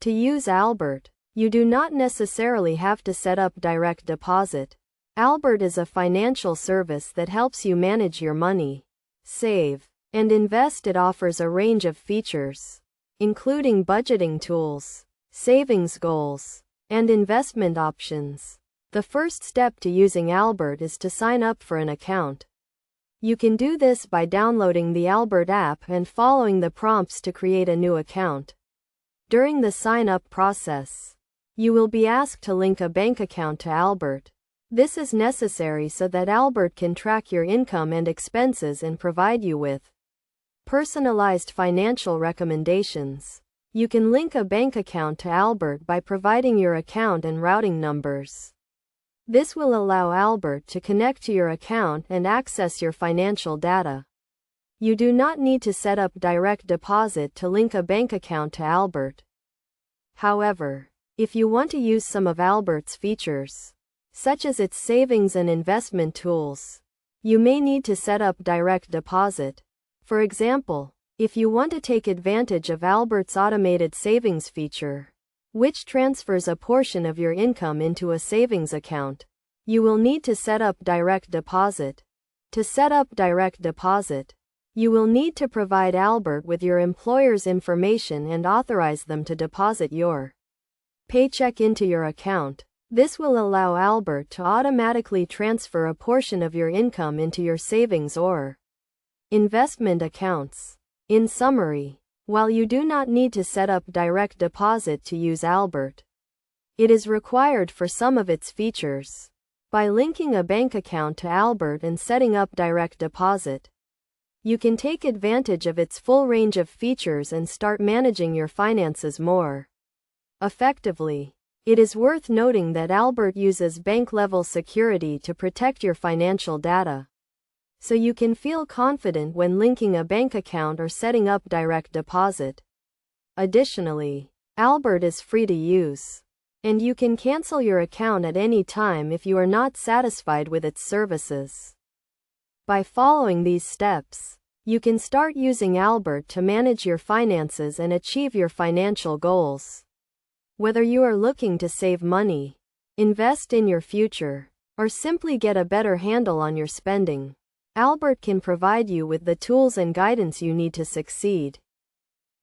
To use Albert, you do not necessarily have to set up direct deposit. Albert is a financial service that helps you manage your money, save, and invest. It offers a range of features, including budgeting tools, savings goals, and investment options. The first step to using Albert is to sign up for an account. You can do this by downloading the Albert app and following the prompts to create a new account. During the sign-up process, you will be asked to link a bank account to Albert. This is necessary so that Albert can track your income and expenses and provide you with personalized financial recommendations. You can link a bank account to Albert by providing your account and routing numbers. This will allow Albert to connect to your account and access your financial data. You do not need to set up direct deposit to link a bank account to Albert. However, if you want to use some of Albert's features, such as its savings and investment tools, you may need to set up direct deposit. For example, if you want to take advantage of Albert's automated savings feature, which transfers a portion of your income into a savings account, you will need to set up direct deposit. To set up direct deposit, you will need to provide Albert with your employer's information and authorize them to deposit your paycheck into your account. This will allow Albert to automatically transfer a portion of your income into your savings or investment accounts. In summary, while you do not need to set up direct deposit to use Albert, it is required for some of its features. By linking a bank account to Albert and setting up direct deposit, you can take advantage of its full range of features and start managing your finances more effectively. It is worth noting that Albert uses bank-level security to protect your financial data, so you can feel confident when linking a bank account or setting up direct deposit. Additionally, Albert is free to use, and you can cancel your account at any time if you are not satisfied with its services. By following these steps, you can start using Albert to manage your finances and achieve your financial goals. Whether you are looking to save money, invest in your future, or simply get a better handle on your spending, Albert can provide you with the tools and guidance you need to succeed.